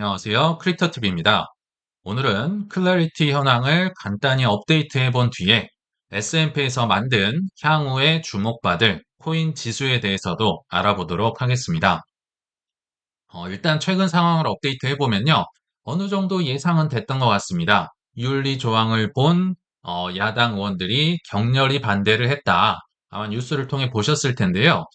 안녕하세요. 크립토TV입니다. 오늘은 클래리티 현황을 간단히 업데이트해 본 뒤에 S&P에서 만든 향후에 주목받을 코인 지수에 대해서도 알아보도록 하겠습니다. 일단 최근 상황을 업데이트해 보면요. 어느 정도 예상은 됐던 것 같습니다. 윤리 조항을 본 야당 의원들이 격렬히 반대를 했다. 아마 뉴스를 통해 보셨을 텐데요.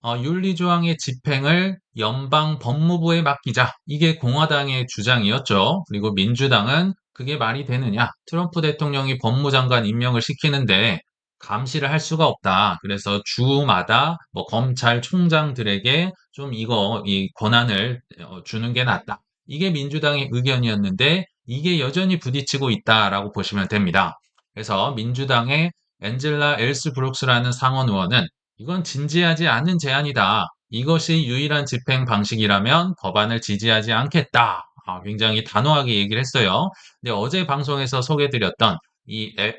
윤리조항의 집행을 연방 법무부에 맡기자. 이게 공화당의 주장이었죠. 그리고 민주당은 그게 말이 되느냐? 트럼프 대통령이 법무장관 임명을 시키는데 감시를 할 수가 없다. 그래서 주마다 뭐 검찰총장들에게 좀 이 권한을 주는 게 낫다. 이게 민주당의 의견이었는데 이게 여전히 부딪히고 있다라고 보시면 됩니다. 그래서 민주당의 엔젤라 엘스브룩스라는 상원 의원은 이건 진지하지 않은 제안이다. 이것이 유일한 집행 방식이라면 법안을 지지하지 않겠다. 굉장히 단호하게 얘기를 했어요. 근데 어제 방송에서 소개드렸던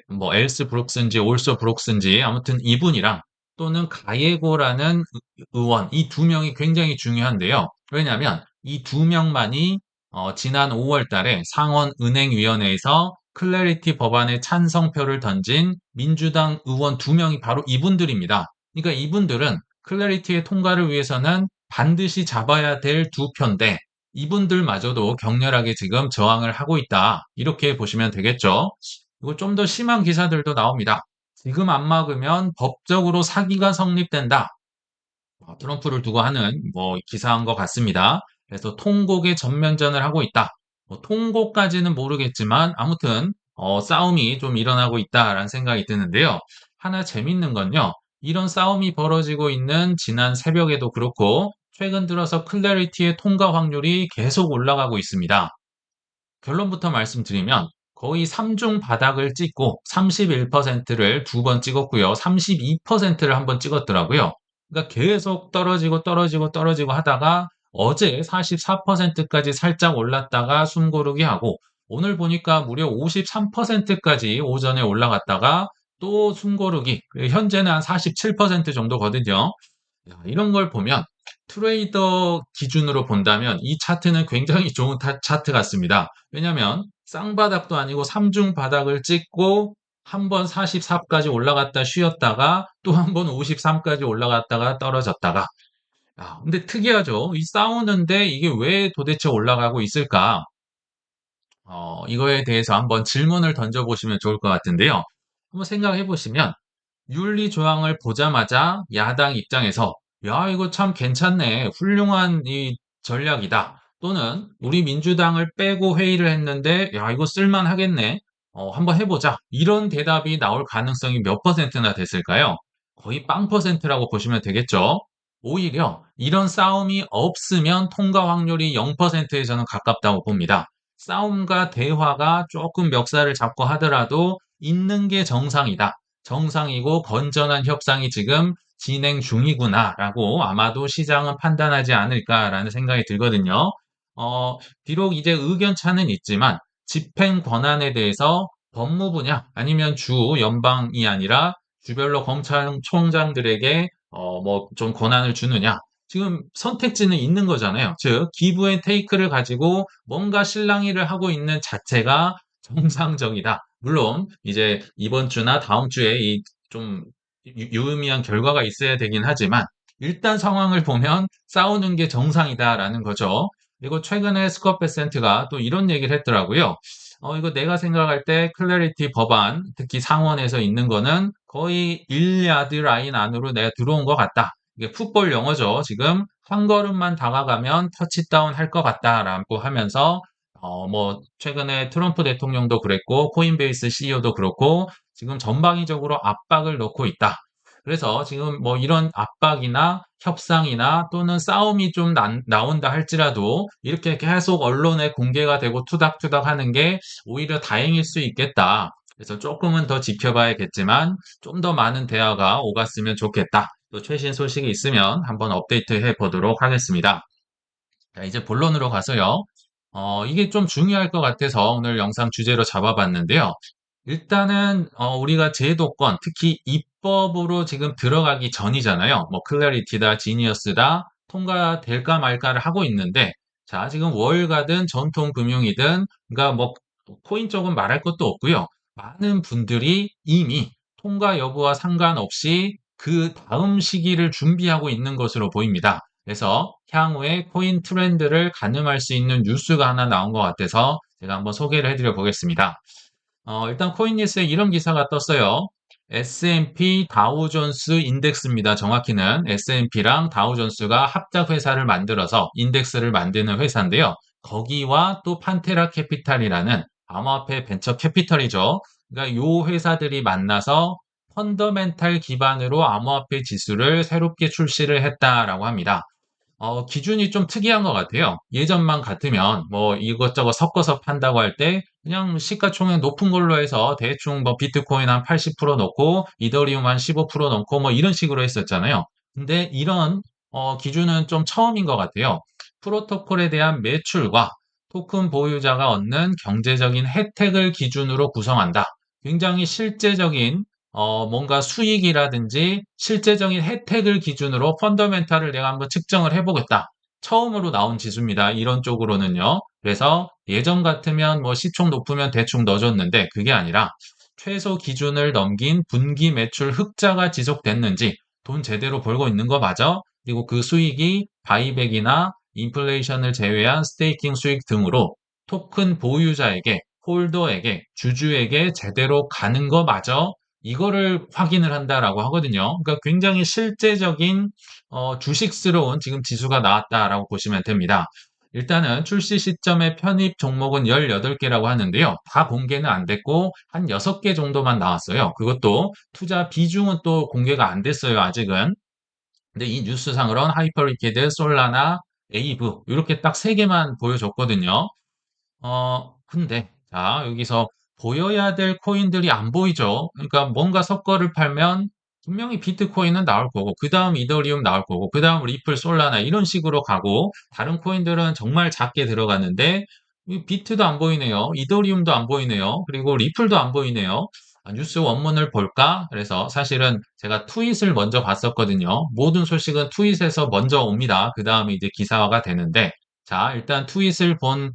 뭐 엘스 브룩스인지 올소 브룩스인지 아무튼 이분이랑 또는 가예고라는 의원 이 두 명이 굉장히 중요한데요. 왜냐하면 이 두 명만이 지난 5월 달에 상원 은행위원회에서 클래리티 법안에 찬성표를 던진 민주당 의원 두 명이 바로 이분들입니다. 그러니까 이분들은 클래리티의 통과를 위해서는 반드시 잡아야 될 두 표인데 이분들마저도 격렬하게 지금 저항을 하고 있다. 이렇게 보시면 되겠죠. 그리고 좀 더 심한 기사들도 나옵니다. 지금 안 막으면 법적으로 사기가 성립된다. 트럼프를 두고 하는 뭐 기사인 것 같습니다. 그래서 통곡의 전면전을 하고 있다. 뭐 통곡까지는 모르겠지만 아무튼 싸움이 좀 일어나고 있다라는 생각이 드는데요. 하나 재밌는 건요. 이런 싸움이 벌어지고 있는 지난 새벽에도 그렇고 최근 들어서 클래리티의 통과 확률이 계속 올라가고 있습니다. 결론부터 말씀드리면 거의 3중 바닥을 찍고 31%를 두 번 찍었고요. 32%를 한 번 찍었더라고요. 그러니까 계속 떨어지고 떨어지고 떨어지고 하다가 어제 44%까지 살짝 올랐다가 숨고르기 하고 오늘 보니까 무려 53%까지 오전에 올라갔다가 또 숨고르기. 현재는 한 47% 정도거든요. 이런 걸 보면 트레이더 기준으로 본다면 이 차트는 굉장히 좋은 차트 같습니다. 왜냐하면 쌍바닥도 아니고 3중 바닥을 찍고 한 번 44까지 올라갔다 쉬었다가 또 한 번 53까지 올라갔다가 떨어졌다가 근데 특이하죠. 이 싸우는데 이게 왜 도대체 올라가고 있을까? 이거에 대해서 한번 질문을 던져보시면 좋을 것 같은데요. 한번 생각해 보시면 윤리 조항을 보자마자 야당 입장에서 야, 이거 참 괜찮네. 훌륭한 이 전략이다. 또는 우리 민주당을 빼고 회의를 했는데 야, 이거 쓸만하겠네. 한번 해보자. 이런 대답이 나올 가능성이 몇 퍼센트나 됐을까요? 거의 빵 퍼센트라고 보시면 되겠죠. 오히려 이런 싸움이 없으면 통과 확률이 0%에 저는 가깝다고 봅니다. 싸움과 대화가 조금 멱살을 잡고 하더라도 있는 게 정상이다. 정상이고 건전한 협상이 지금 진행 중이구나라고 아마도 시장은 판단하지 않을까라는 생각이 들거든요. 비록 이제 의견 차는 있지만 집행 권한에 대해서 법무부냐 아니면 주 연방이 아니라 주별로 검찰총장들에게 뭐 좀 권한을 주느냐 지금 선택지는 있는 거잖아요. 즉 기브 앤 테이크를 가지고 뭔가 실랑이를 하고 있는 자체가 정상적이다. 물론 이제 이번 주나 다음 주에 이 좀 유의미한 결과가 있어야 되긴 하지만 일단 상황을 보면 싸우는 게 정상이다라는 거죠. 그리고 최근에 스콧 베센트가 또 이런 얘기를 했더라고요. 이거 내가 생각할 때 클래리티 법안, 특히 상원에서 있는 거는 거의 1야드 라인 안으로 내가 들어온 것 같다. 이게 풋볼 용어죠. 지금 한 걸음만 다가가면 터치다운 할 것 같다라고 하면서 뭐 최근에 트럼프 대통령도 그랬고 코인베이스 CEO도 그렇고 지금 전방위적으로 압박을 넣고 있다. 그래서 지금 뭐 이런 압박이나 협상이나 또는 싸움이 좀 나온다 할지라도 이렇게 계속 언론에 공개가 되고 투닥투닥 하는 게 오히려 다행일 수 있겠다. 그래서 조금은 더 지켜봐야겠지만 좀 더 많은 대화가 오갔으면 좋겠다. 또 최신 소식이 있으면 한번 업데이트 해 보도록 하겠습니다. 자, 이제 본론으로 가서요. 이게 좀 중요할 것 같아서 오늘 영상 주제로 잡아봤는데요. 일단은 우리가 제도권, 특히 입법으로 지금 들어가기 전이잖아요. 뭐 클래리티다, 지니어스다 통과될까 말까를 하고 있는데 자, 지금 월가든 전통 금융이든, 그러니까 뭐, 코인 쪽은 말할 것도 없고요. 많은 분들이 이미 통과 여부와 상관없이 그 다음 시기를 준비하고 있는 것으로 보입니다. 그래서 향후에 코인 트렌드를 가늠할 수 있는 뉴스가 하나 나온 것 같아서 제가 한번 소개를 해드려 보겠습니다. 일단 코인뉴스에 이런 기사가 떴어요. S&P 다우존스 인덱스입니다. 정확히는 S&P랑 다우존스가 합작 회사를 만들어서 인덱스를 만드는 회사인데요. 거기와 또 판테라 캐피탈이라는 암호화폐 벤처 캐피털이죠. 그러니까 요 회사들이 만나서 펀더멘탈 기반으로 암호화폐 지수를 새롭게 출시를 했다라고 합니다. 기준이 좀 특이한 것 같아요. 예전만 같으면 뭐 이것저것 섞어서 판다고 할 때 그냥 시가총액 높은 걸로 해서 대충 뭐 비트코인 한 80% 넣고 이더리움 한 15% 넣고 뭐 이런 식으로 했었잖아요. 근데 이런 기준은 좀 처음인 것 같아요. 프로토콜에 대한 매출과 토큰 보유자가 얻는 경제적인 혜택을 기준으로 구성한다. 굉장히 실제적인 뭔가 수익이라든지 실제적인 혜택을 기준으로 펀더멘탈을 내가 한번 측정을 해보겠다. 처음으로 나온 지수입니다. 이런 쪽으로는요. 그래서 예전 같으면 뭐 시총 높으면 대충 넣어줬는데 그게 아니라 최소 기준을 넘긴 분기 매출 흑자가 지속됐는지 돈 제대로 벌고 있는 거 맞아? 그리고 그 수익이 바이백이나 인플레이션을 제외한 스테이킹 수익 등으로 토큰 보유자에게 홀더에게 주주에게 제대로 가는 거 맞아? 이거를 확인을 한다라고 하거든요. 그러니까 굉장히 실제적인 주식스러운 지금 지수가 나왔다라고 보시면 됩니다. 일단은 출시 시점에 편입 종목은 18개라고 하는데요. 다 공개는 안 됐고 한 6개 정도만 나왔어요. 그것도 투자 비중은 또 공개가 안 됐어요. 아직은. 근데 이 뉴스상으로는 하이퍼리퀴드, 솔라나, 에이브 이렇게 딱 3개만 보여줬거든요. 근데, 자, 여기서 보여야 될 코인들이 안 보이죠? 그러니까 뭔가 섞어를 팔면 분명히 비트코인은 나올 거고, 그 다음 이더리움 나올 거고, 그 다음 리플, 솔라나 이런 식으로 가고, 다른 코인들은 정말 작게 들어가는데, 이 비트도 안 보이네요. 이더리움도 안 보이네요. 그리고 리플도 안 보이네요. 뉴스 원문을 볼까? 그래서 사실은 제가 트윗을 먼저 봤었거든요. 모든 소식은 트윗에서 먼저 옵니다. 그 다음에 이제 기사화가 되는데, 자, 일단 트윗을 본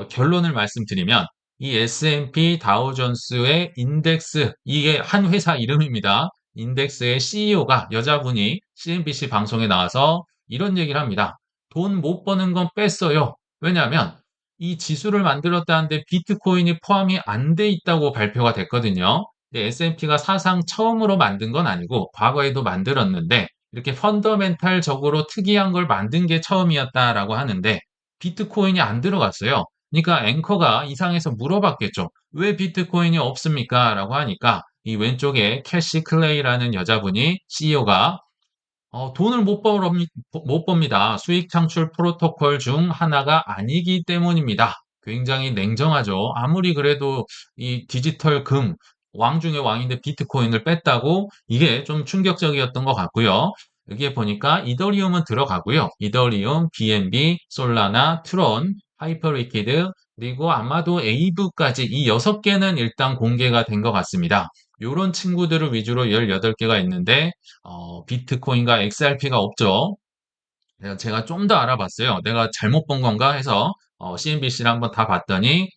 결론을 말씀드리면 이 S&P 다우존스의 인덱스 이게 한 회사 이름입니다. 인덱스의 CEO가 여자분이 CNBC 방송에 나와서 이런 얘기를 합니다. 돈 못 버는 건 뺐어요. 왜냐하면 이 지수를 만들었다는데 비트코인이 포함이 안 돼 있다고 발표가 됐거든요. S&P가 사상 처음으로 만든 건 아니고 과거에도 만들었는데 이렇게 펀더멘탈적으로 특이한 걸 만든 게 처음이었다라고 하는데 비트코인이 안 들어갔어요. 그러니까 앵커가 이상해서 물어봤겠죠. 왜 비트코인이 없습니까? 라고 하니까 이 왼쪽에 캐시 클레이라는 여자분이 CEO가 돈을 못 법니다. 수익 창출 프로토콜 중 하나가 아니기 때문입니다. 굉장히 냉정하죠. 아무리 그래도 이 디지털 금, 왕 중의 왕인데 비트코인을 뺐다고 이게 좀 충격적이었던 것 같고요. 여기에 보니까 이더리움은 들어가고요. 이더리움, BNB, 솔라나, 트론, 하이퍼리퀴드, 그리고 아마도 에이브까지 이 6개는 일단 공개가 된 것 같습니다. 이런 친구들을 위주로 18개가 있는데 비트코인과 XRP가 없죠. 제가 좀 더 알아봤어요. 내가 잘못 본 건가 해서 CNBC를 한번 다 봤더니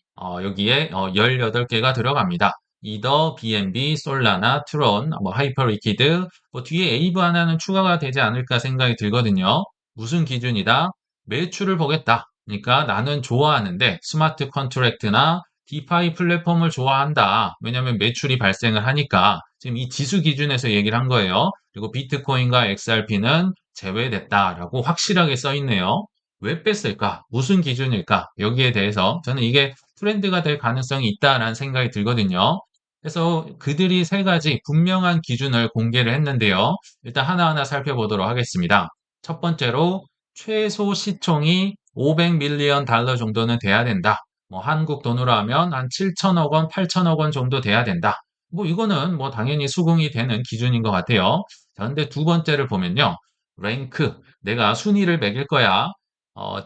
여기에 18개가 들어갑니다. 이더, BNB, 솔라나, 트론, 뭐 하이퍼리퀴드, 뭐 뒤에 에이브 하나는 추가가 되지 않을까 생각이 들거든요. 무슨 기준이다? 매출을 보겠다. 그러니까 나는 좋아하는데 스마트 컨트랙트나 디파이 플랫폼을 좋아한다. 왜냐하면 매출이 발생을 하니까 지금 이 지수 기준에서 얘기를 한 거예요. 그리고 비트코인과 XRP는 제외됐다라고 확실하게 써 있네요. 왜 뺐을까? 무슨 기준일까? 여기에 대해서 저는 이게 트렌드가 될 가능성이 있다라는 생각이 들거든요. 그래서 그들이 3가지 분명한 기준을 공개를 했는데요. 일단 하나하나 살펴보도록 하겠습니다. 첫 번째로 최소 시총이 500 밀리언 달러 정도는 돼야 된다. 뭐 한국 돈으로 하면 한 7천억 원, 8천억 원 정도 돼야 된다. 뭐 이거는 뭐 당연히 수긍이 되는 기준인 것 같아요. 자, 근데 두 번째를 보면요. 랭크, 내가 순위를 매길 거야.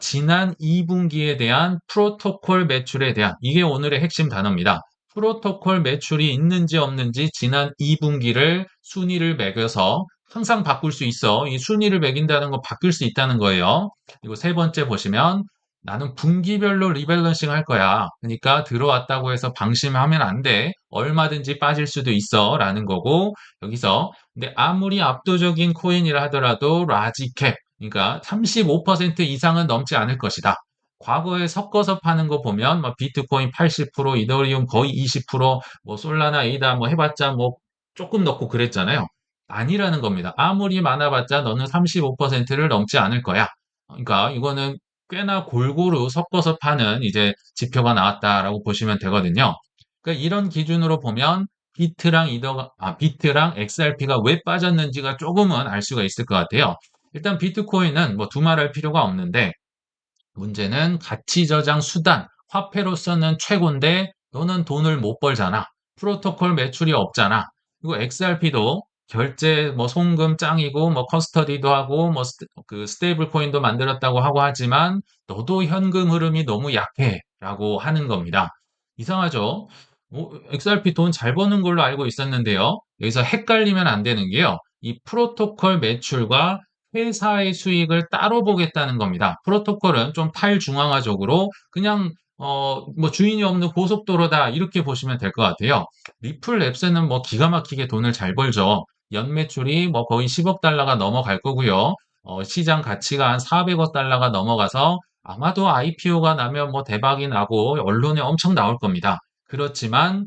지난 2분기에 대한 프로토콜 매출에 대한, 이게 오늘의 핵심 단어입니다. 프로토콜 매출이 있는지 없는지 지난 2분기를 순위를 매겨서 항상 바꿀 수 있어. 이 순위를 매긴다는 건 바뀔 수 있다는 거예요. 그리고 세 번째 보시면 나는 분기별로 리밸런싱 할 거야. 그러니까 들어왔다고 해서 방심하면 안 돼. 얼마든지 빠질 수도 있어. 라는 거고, 여기서, 근데 아무리 압도적인 코인이라 하더라도 라지캡, 그러니까 35% 이상은 넘지 않을 것이다. 과거에 섞어서 파는 거 보면, 뭐 비트코인 80%, 이더리움 거의 20%, 뭐 솔라나 에이다 뭐 해봤자 뭐 조금 넣고 그랬잖아요. 아니라는 겁니다. 아무리 많아봤자 너는 35%를 넘지 않을 거야. 그러니까 이거는 꽤나 골고루 섞어서 파는 이제 지표가 나왔다라고 보시면 되거든요. 그러니까 이런 기준으로 보면 비트랑 XRP가 왜 빠졌는지가 조금은 알 수가 있을 것 같아요. 일단 비트코인은 뭐 두말할 필요가 없는데 문제는 가치 저장 수단, 화폐로서는 최고인데 너는 돈을 못 벌잖아. 프로토콜 매출이 없잖아. 그리고 XRP도 결제 뭐 송금 짱이고 뭐 커스터디도 하고 뭐 그 스테이블 코인도 만들었다고 하고 하지만 너도 현금 흐름이 너무 약해라고 하는 겁니다. 이상하죠? XRP 돈 잘 버는 걸로 알고 있었는데요. 여기서 헷갈리면 안 되는 게요. 이 프로토콜 매출과 회사의 수익을 따로 보겠다는 겁니다. 프로토콜은 좀 탈중앙화적으로 그냥 뭐 주인이 없는 고속도로다 이렇게 보시면 될 것 같아요. 리플랩스는 뭐 기가 막히게 돈을 잘 벌죠. 연매출이 뭐 거의 10억 달러가 넘어갈 거고요. 시장 가치가 한 400억 달러가 넘어가서 아마도 IPO가 나면 뭐 대박이 나고 언론에 엄청 나올 겁니다. 그렇지만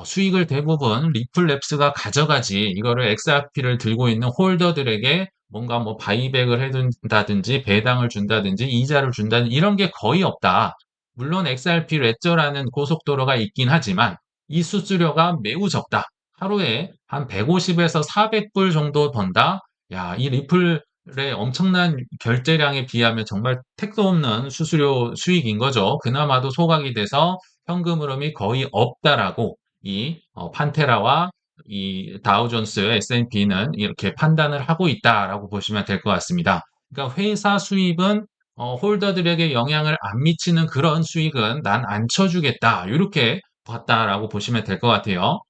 수익을 대부분 리플랩스가 가져가지 이거를 XRP를 들고 있는 홀더들에게 뭔가 뭐 바이백을 해준다든지 배당을 준다든지 이자를 준다든지 이런 게 거의 없다. 물론 XRP 레저라는 고속도로가 있긴 하지만 이 수수료가 매우 적다. 하루에 한 150에서 400불 정도 번다. 야, 이 리플의 엄청난 결제량에 비하면 정말 택도 없는 수수료 수익인 거죠. 그나마도 소각이 돼서 현금 흐름이 거의 없다라고 이 판테라와 이 다우존스, S&P는 이렇게 판단을 하고 있다라고 보시면 될 것 같습니다. 그러니까 회사 수입은 홀더들에게 영향을 안 미치는 그런 수익은 난 안 쳐주겠다. 이렇게 봤다라고 보시면 될 것 같아요.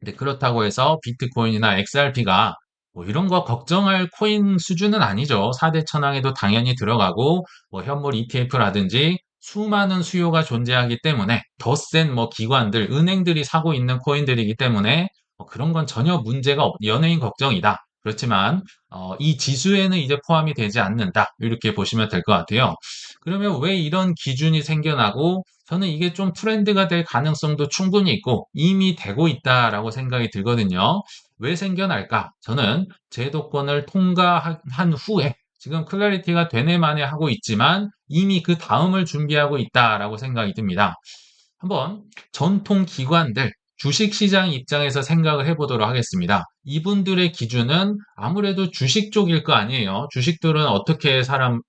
근데 그렇다고 해서 비트코인이나 XRP가 뭐 이런 거 걱정할 코인 수준은 아니죠. 4대 천왕에도 당연히 들어가고 뭐 현물 ETF라든지 수많은 수요가 존재하기 때문에 더 센 뭐 기관들, 은행들이 사고 있는 코인들이기 때문에 그런 건 전혀 문제가 연예인 걱정이다. 그렇지만 이 지수에는 이제 포함이 되지 않는다. 이렇게 보시면 될 것 같아요. 그러면 왜 이런 기준이 생겨나고 저는 이게 좀 트렌드가 될 가능성도 충분히 있고 이미 되고 있다라고 생각이 들거든요. 왜 생겨날까? 저는 제도권을 통과한 후에 지금 클래리티가 되네 마네 하고 있지만 이미 그 다음을 준비하고 있다라고 생각이 듭니다. 한번 전통 기관들, 주식시장 입장에서 생각을 해보도록 하겠습니다. 이분들의 기준은 아무래도 주식 쪽일 거 아니에요. 주식들은 어떻게 사람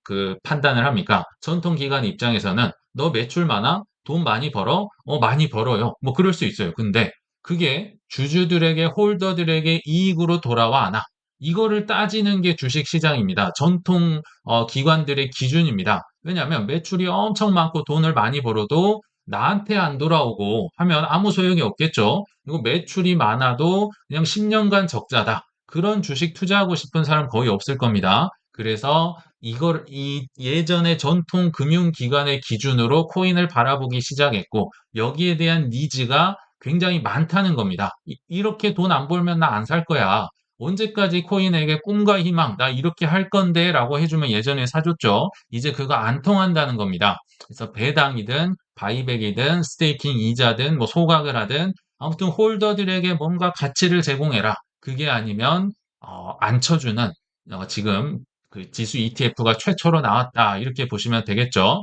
판단을 합니까? 전통 기관 입장에서는 너 매출 많아? 돈 많이 벌어? 많이 벌어요. 뭐 그럴 수 있어요. 근데 그게 주주들에게, 홀더들에게 이익으로 돌아와 안 와? 이거를 따지는 게 주식시장입니다. 전통 기관들의 기준입니다. 왜냐하면 매출이 엄청 많고 돈을 많이 벌어도 나한테 안 돌아오고 하면 아무 소용이 없겠죠. 그리고 매출이 많아도 그냥 10년간 적자다. 그런 주식 투자하고 싶은 사람 거의 없을 겁니다. 그래서 이 예전의 전통 금융기관의 기준으로 코인을 바라보기 시작했고, 여기에 대한 니즈가 굉장히 많다는 겁니다. 이렇게 돈 안 벌면 나 안 살 거야. 언제까지 코인에게 꿈과 희망, 나 이렇게 할 건데 라고 해주면 예전에 사줬죠. 이제 그거 안 통한다는 겁니다. 그래서 배당이든 바이백이든 스테이킹 이자든 뭐 소각을 하든 아무튼 홀더들에게 뭔가 가치를 제공해라. 그게 아니면 안 쳐주는 지금 그 지수 ETF가 최초로 나왔다. 이렇게 보시면 되겠죠.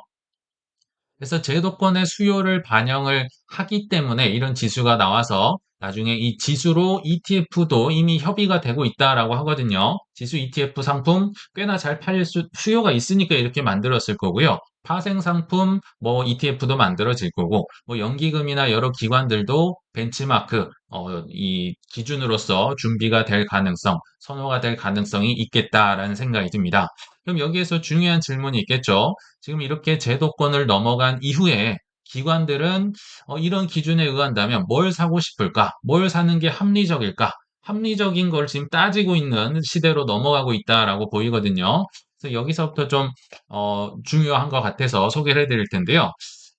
그래서 제도권의 수요를 반영을 하기 때문에 이런 지수가 나와서 나중에 이 지수로 ETF도 이미 협의가 되고 있다라고 하거든요. 지수 ETF 상품 꽤나 잘 팔릴 수요가 있으니까 이렇게 만들었을 거고요. 파생 상품 뭐 ETF도 만들어질 거고 뭐 연기금이나 여러 기관들도 벤치마크 이 기준으로서 준비가 될 가능성, 선호가 될 가능성이 있겠다라는 생각이 듭니다. 그럼 여기에서 중요한 질문이 있겠죠. 지금 이렇게 제도권을 넘어간 이후에 기관들은 이런 기준에 의한다면 뭘 사고 싶을까? 뭘 사는 게 합리적일까? 합리적인 걸 지금 따지고 있는 시대로 넘어가고 있다라고 보이거든요. 그래서 여기서부터 좀 중요한 것 같아서 소개를 해드릴 텐데요.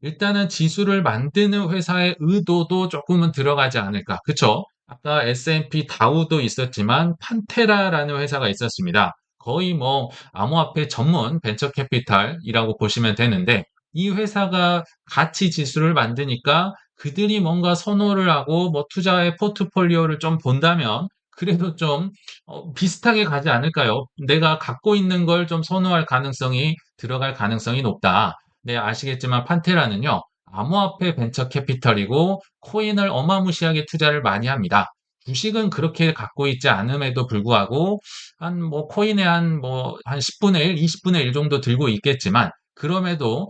일단은 지수를 만드는 회사의 의도도 조금은 들어가지 않을까. 그쵸? 아까 S&P 다우도 있었지만 판테라라는 회사가 있었습니다. 거의 뭐 암호화폐 전문 벤처 캐피탈이라고 보시면 되는데 이 회사가 가치 지수를 만드니까 그들이 뭔가 선호를 하고 뭐 투자의 포트폴리오를 좀 본다면 그래도 좀 비슷하게 가지 않을까요? 내가 갖고 있는 걸 좀 선호할 가능성이 들어갈 가능성이 높다. 네, 아시겠지만 판테라는요. 암호화폐 벤처 캐피털이고 코인을 어마무시하게 투자를 많이 합니다. 주식은 그렇게 갖고 있지 않음에도 불구하고 한 뭐 코인의 한 10분의 1, 20분의 1 정도 들고 있겠지만 그럼에도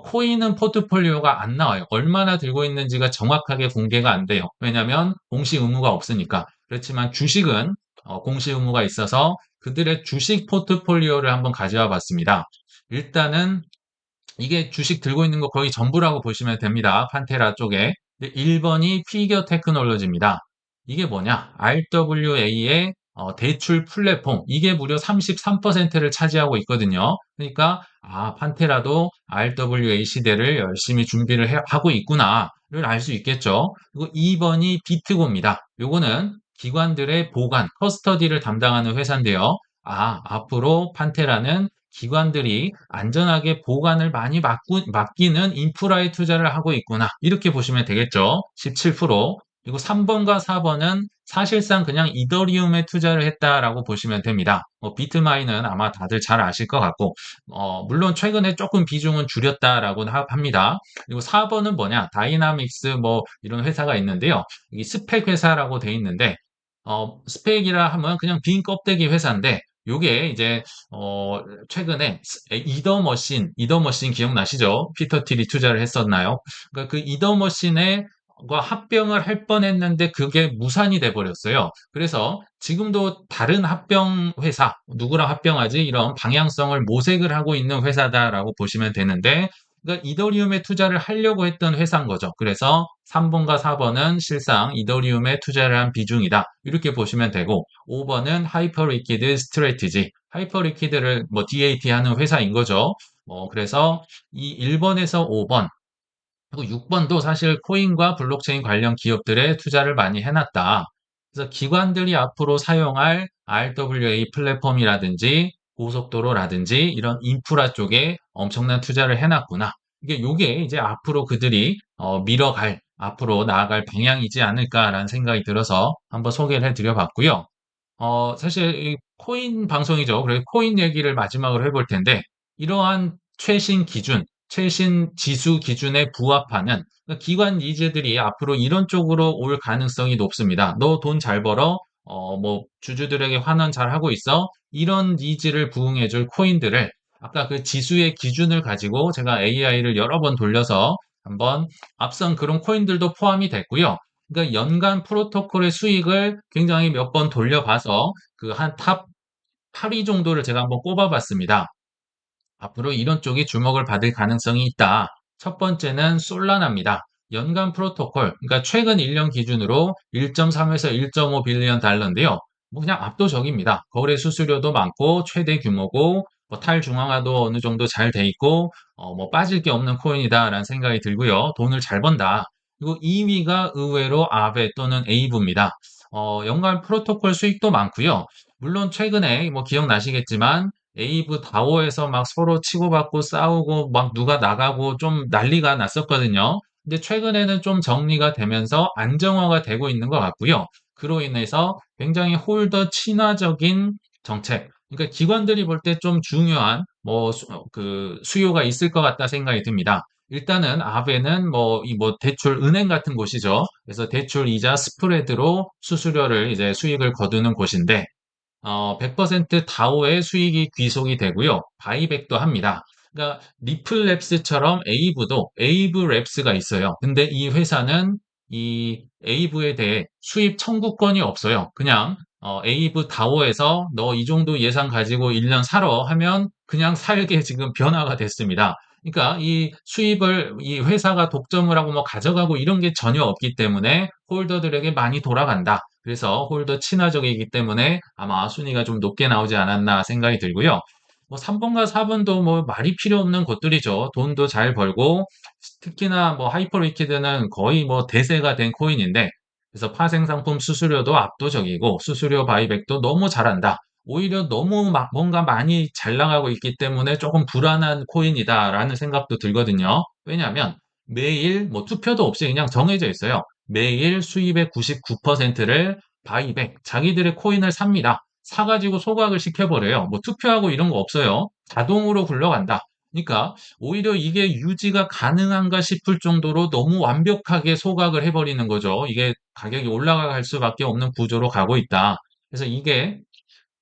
코인은 포트폴리오가 안 나와요. 얼마나 들고 있는지가 정확하게 공개가 안 돼요. 왜냐하면 공시 의무가 없으니까. 그렇지만 주식은 공시 의무가 있어서 그들의 주식 포트폴리오를 한번 가져와 봤습니다. 일단은 이게 주식 들고 있는 거 거의 전부라고 보시면 됩니다. 판테라 쪽에. 1번이 피겨 테크놀로지입니다. 이게 뭐냐? RWA의 대출 플랫폼. 이게 무려 33%를 차지하고 있거든요. 그러니까 판테라도 RWA 시대를 열심히 준비를 하고 있구나를 알 수 있겠죠. 그리고 2번이 비트고입니다. 요거는 기관들의 보관, 커스터디를 담당하는 회사인데요. 앞으로 판테라는 기관들이 안전하게 보관을 많이 맡기는 인프라에 투자를 하고 있구나. 이렇게 보시면 되겠죠. 17%. 그리고 3번과 4번은 사실상 그냥 이더리움에 투자를 했다라고 보시면 됩니다. 비트마인은 아마 다들 잘 아실 것 같고, 물론 최근에 조금 비중은 줄였다라고 합니다. 그리고 4번은 뭐냐? 다이나믹스 뭐 이런 회사가 있는데요. 이 스펙 회사라고 돼 있는데, 스펙이라 하면 그냥 빈 껍데기 회사인데, 요게 이제 최근에 이더머신 기억나시죠? 피터 틸이 투자를 했었나요? 그러니까 그 이더머신에 과 합병을 할 뻔했는데 그게 무산이 돼 버렸어요. 그래서 지금도 다른 합병 회사, 누구랑 합병하지? 이런 방향성을 모색을 하고 있는 회사다라고 보시면 되는데, 그러니까 이더리움에 투자를 하려고 했던 회사인 거죠. 그래서 3번과 4번은 실상 이더리움에 투자를 한 비중이다. 이렇게 보시면 되고, 5번은 하이퍼리퀴드 스트래티지. 하이퍼리퀴드를 뭐 DAT 하는 회사인 거죠. 그래서 이 1번에서 5번, 그리고 6번도 사실 코인과 블록체인 관련 기업들에 투자를 많이 해놨다. 그래서 기관들이 앞으로 사용할 RWA 플랫폼이라든지 고속도로라든지 이런 인프라 쪽에 엄청난 투자를 해놨구나. 요게 이제 앞으로 그들이 앞으로 나아갈 방향이지 않을까라는 생각이 들어서 한번 소개를 해드려 봤고요. 사실 이 코인 방송이죠. 그래서 코인 얘기를 마지막으로 해볼 텐데, 이러한 최신 기준, 최신 지수 기준에 부합하는 그러니까 기관 니즈들이 앞으로 이런 쪽으로 올 가능성이 높습니다. 너 돈 잘 벌어? 뭐 주주들에게 환원 잘 하고 있어? 이런 니즈를 부응해줄 코인들을 아까 그 지수의 기준을 가지고 제가 AI를 여러 번 돌려서 한번 앞선 그런 코인들도 포함이 됐고요. 그러니까 연간 프로토콜의 수익을 굉장히 몇 번 돌려봐서 그 한 탑 8위 정도를 제가 한번 꼽아봤습니다. 앞으로 이런 쪽이 주목을 받을 가능성이 있다. 첫 번째는 솔라나입니다. 연간 프로토콜, 그러니까 최근 1년 기준으로 1.3에서 1.5 빌리언 달러인데요. 뭐 그냥 압도적입니다. 거래 수수료도 많고 최대 규모고 뭐 탈중앙화도 어느 정도 잘 돼 있고 뭐 빠질 게 없는 코인이다라는 생각이 들고요. 돈을 잘 번다. 그리고 2위가 의외로 아베 또는 에이브입니다. 연간 프로토콜 수익도 많고요. 물론 최근에 뭐 기억나시겠지만 에이브 다오에서 막 서로 치고받고 싸우고 막 누가 나가고 좀 난리가 났었거든요. 근데 최근에는 좀 정리가 되면서 안정화가 되고 있는 것 같고요. 그로 인해서 굉장히 홀더 친화적인 정책. 그러니까 기관들이 볼 때 좀 중요한 그 수요가 있을 것 같다 생각이 듭니다. 일단은 아베는 대출 은행 같은 곳이죠. 그래서 대출 이자 스프레드로 수수료를 이제 수익을 거두는 곳인데 100% 다오의 수익이 귀속이 되고요. 바이백도 합니다. 그러니까 리플랩스처럼 에이브도 에이브랩스가 있어요. 근데 이 회사는 이 에이브에 대해 수입 청구권이 없어요. 그냥 에이브 다오에서 너 이 정도 예산 가지고 1년 살아 하면 그냥 살게 지금 변화가 됐습니다. 그러니까 이 수입을 이 회사가 독점을 하고 뭐 가져가고 이런 게 전혀 없기 때문에 홀더들에게 많이 돌아간다. 그래서 홀더 친화적이기 때문에 아마 순위가 좀 높게 나오지 않았나 생각이 들고요. 뭐 3번과 4번도 뭐 말이 필요 없는 것들이죠. 돈도 잘 벌고 특히나 뭐 하이퍼리퀴드는 거의 뭐 대세가 된 코인인데 그래서 파생 상품 수수료도 압도적이고 수수료 바이백도 너무 잘한다. 오히려 너무 뭔가 많이 잘 나가고 있기 때문에 조금 불안한 코인이다라는 생각도 들거든요. 왜냐하면 매일 뭐 투표도 없이 그냥 정해져 있어요. 매일 수입의 99%를 바이백, 자기들의 코인을 삽니다. 사가지고 소각을 시켜버려요. 뭐 투표하고 이런 거 없어요. 자동으로 굴러간다. 그러니까 오히려 이게 유지가 가능한가 싶을 정도로 너무 완벽하게 소각을 해버리는 거죠. 이게 가격이 올라갈 수밖에 없는 구조로 가고 있다. 그래서 이게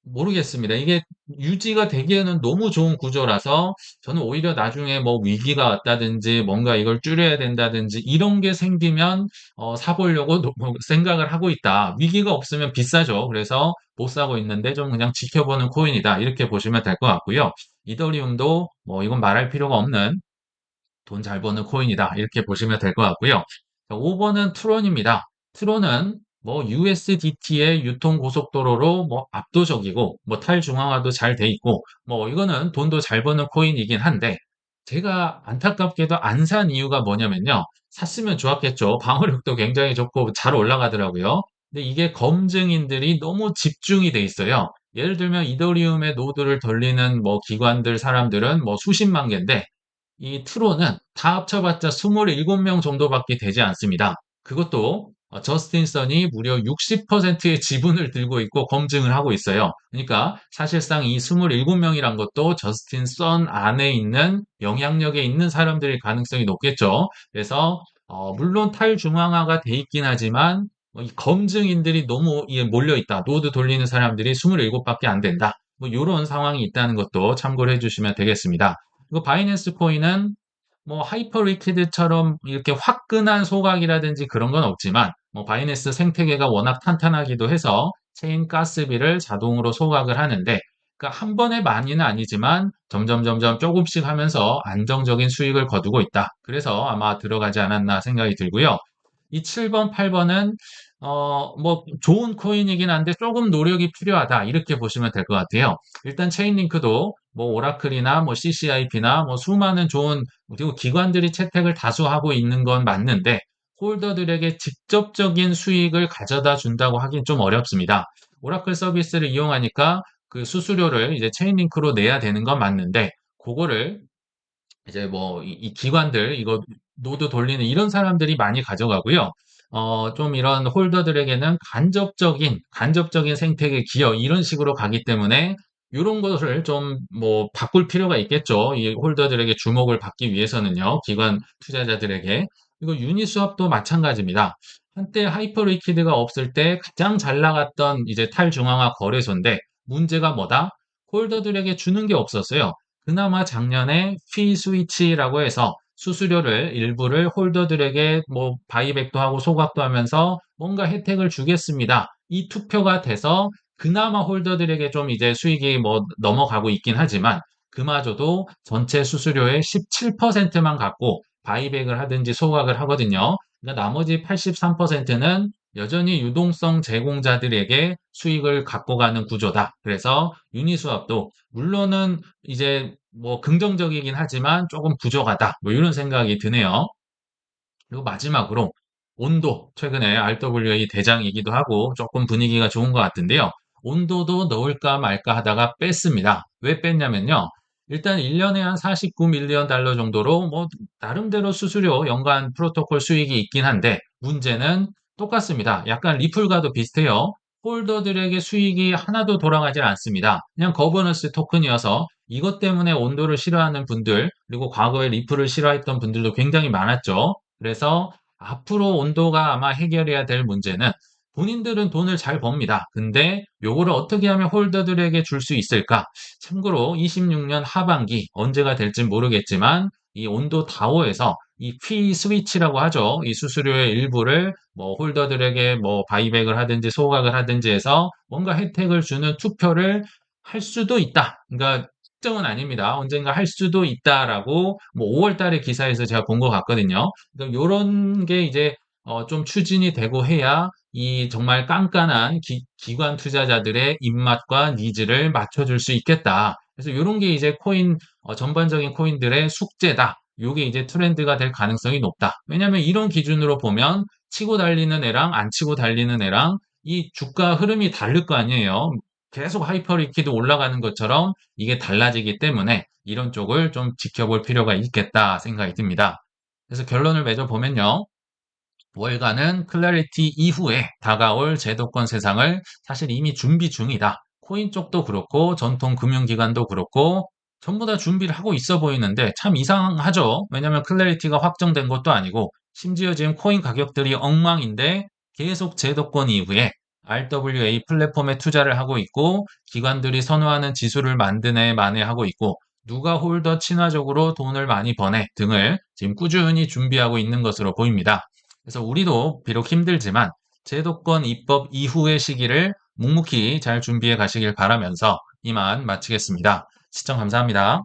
모르겠습니다. 이게 유지가 되기에는 너무 좋은 구조라서 저는 오히려 나중에 뭐 위기가 왔다든지 뭔가 이걸 줄여야 된다든지 이런 게 생기면 사보려고 뭐 생각을 하고 있다. 위기가 없으면 비싸죠. 그래서 못 사고 있는데 좀 그냥 지켜보는 코인이다. 이렇게 보시면 될 것 같고요. 이더리움도 뭐 이건 말할 필요가 없는 돈 잘 버는 코인이다. 이렇게 보시면 될 것 같고요. 5번은 트론입니다. 트론은 뭐 USDT의 유통 고속도로로 뭐 압도적이고 뭐 탈중앙화도 잘 돼 있고 뭐 이거는 돈도 잘 버는 코인이긴 한데 제가 안타깝게도 안 산 이유가 뭐냐면요. 샀으면 좋았겠죠. 방어력도 굉장히 좋고 잘 올라가더라고요. 근데 이게 검증인들이 너무 집중이 돼 있어요. 예를 들면 이더리움의 노드를 돌리는 뭐 기관들 사람들은 뭐 수십만 개인데 이 트론은 다 합쳐봤자 27명 정도밖에 되지 않습니다. 그것도 저스틴 선이 무려 60%의 지분을 들고 있고 검증을 하고 있어요. 그러니까 사실상 이 27명이란 것도 저스틴 선 안에 있는 영향력에 있는 사람들일 가능성이 높겠죠. 그래서 물론 탈중앙화가 돼 있긴 하지만 이 검증인들이 너무 몰려 있다. 노드 돌리는 사람들이 27밖에 안 된다. 뭐 이런 상황이 있다는 것도 참고를 해주시면 되겠습니다. 그리고 바이낸스 코인은 뭐 하이퍼리퀴드처럼 이렇게 화끈한 소각이라든지 그런 건 없지만 뭐 바이낸스 생태계가 워낙 탄탄하기도 해서 체인 가스비를 자동으로 소각을 하는데 그러니까 한 번에 많이는 아니지만 점점 조금씩 하면서 안정적인 수익을 거두고 있다. 그래서 아마 들어가지 않았나 생각이 들고요. 이 7번, 8번은 뭐 좋은 코인이긴 한데 조금 노력이 필요하다. 이렇게 보시면 될 것 같아요. 일단 체인링크도 뭐 오라클이나 뭐 CCIP나 뭐 수많은 좋은 그리고 기관들이 채택을 다수 하고 있는 건 맞는데 홀더들에게 직접적인 수익을 가져다 준다고 하긴 좀 어렵습니다. 오라클 서비스를 이용하니까 그 수수료를 이제 체인링크로 내야 되는 건 맞는데 그거를 이제 뭐 이 기관들 이거 노드 돌리는 이런 사람들이 많이 가져가고요. 좀 이런 홀더들에게는 간접적인 생태계 기여 이런 식으로 가기 때문에 이런 것을 좀 뭐 바꿀 필요가 있겠죠. 이 홀더들에게 주목을 받기 위해서는요. 기관 투자자들에게. 그리고 유니스왑도 마찬가지입니다. 한때 하이퍼리퀴드가 없을 때 가장 잘 나갔던 이제 탈중앙화 거래소인데 문제가 뭐다? 홀더들에게 주는 게 없었어요. 그나마 작년에 피 스위치라고 해서 수수료를 일부를 홀더들에게 뭐 바이백도 하고 소각도 하면서 뭔가 혜택을 주겠습니다. 이 투표가 돼서 그나마 홀더들에게 좀 이제 수익이 뭐 넘어가고 있긴 하지만 그마저도 전체 수수료의 17%만 갖고 바이백을 하든지 소각을 하거든요. 그러니까 나머지 83%는 여전히 유동성 제공자들에게 수익을 갖고 가는 구조다. 그래서 유니스왑도 물론은 이제 뭐 긍정적이긴 하지만 조금 부족하다. 뭐 이런 생각이 드네요. 그리고 마지막으로 온도. 최근에 RWA 대장이기도 하고 조금 분위기가 좋은 것 같은데요. 온도도 넣을까 말까 하다가 뺐습니다. 왜 뺐냐면요. 일단 1년에 한 49밀리언 달러 정도로 뭐 나름대로 수수료 연간 프로토콜 수익이 있긴 한데 문제는 똑같습니다. 약간 리플과도 비슷해요. 홀더들에게 수익이 하나도 돌아가질 않습니다. 그냥 거버넌스 토큰이어서 이것 때문에 온도를 싫어하는 분들, 그리고 과거에 리플을 싫어했던 분들도 굉장히 많았죠. 그래서 앞으로 온도가 아마 해결해야 될 문제는 본인들은 돈을 잘 법니다. 근데 요거를 어떻게 하면 홀더들에게 줄 수 있을까? 참고로 26년 하반기 언제가 될진 모르겠지만 이 온도 다오에서 이 피 스위치라고 하죠. 이 수수료의 일부를 뭐 홀더들에게 뭐 바이백을 하든지 소각을 하든지 해서 뭔가 혜택을 주는 투표를 할 수도 있다. 그러니까 특정은 아닙니다. 언젠가 할 수도 있다라고 뭐 5월 달에 기사에서 제가 본 것 같거든요. 그러니까 요런 게 이제 좀 추진이 되고 해야 이 정말 깐깐한 기관 투자자들의 입맛과 니즈를 맞춰줄 수 있겠다. 그래서 이런 게 이제 전반적인 코인들의 숙제다. 요게 이제 트렌드가 될 가능성이 높다. 왜냐면 이런 기준으로 보면 치고 달리는 애랑 안 치고 달리는 애랑 이 주가 흐름이 다를 거 아니에요. 계속 하이퍼리퀴드 올라가는 것처럼 이게 달라지기 때문에 이런 쪽을 좀 지켜볼 필요가 있겠다 생각이 듭니다. 그래서 결론을 맺어보면요. 월가는 클래리티 이후에 다가올 제도권 세상을 사실 이미 준비 중이다. 코인 쪽도 그렇고 전통 금융기관도 그렇고 전부 다 준비를 하고 있어 보이는데 참 이상하죠. 왜냐하면 클래리티가 확정된 것도 아니고 심지어 지금 코인 가격들이 엉망인데 계속 제도권 이후에 RWA 플랫폼에 투자를 하고 있고 기관들이 선호하는 지수를 만드네 만회하고 있고 누가 홀더 친화적으로 돈을 많이 버네 등을 지금 꾸준히 준비하고 있는 것으로 보입니다. 그래서 우리도 비록 힘들지만 제도권 입법 이후의 시기를 묵묵히 잘 준비해 가시길 바라면서 이만 마치겠습니다. 시청 감사합니다.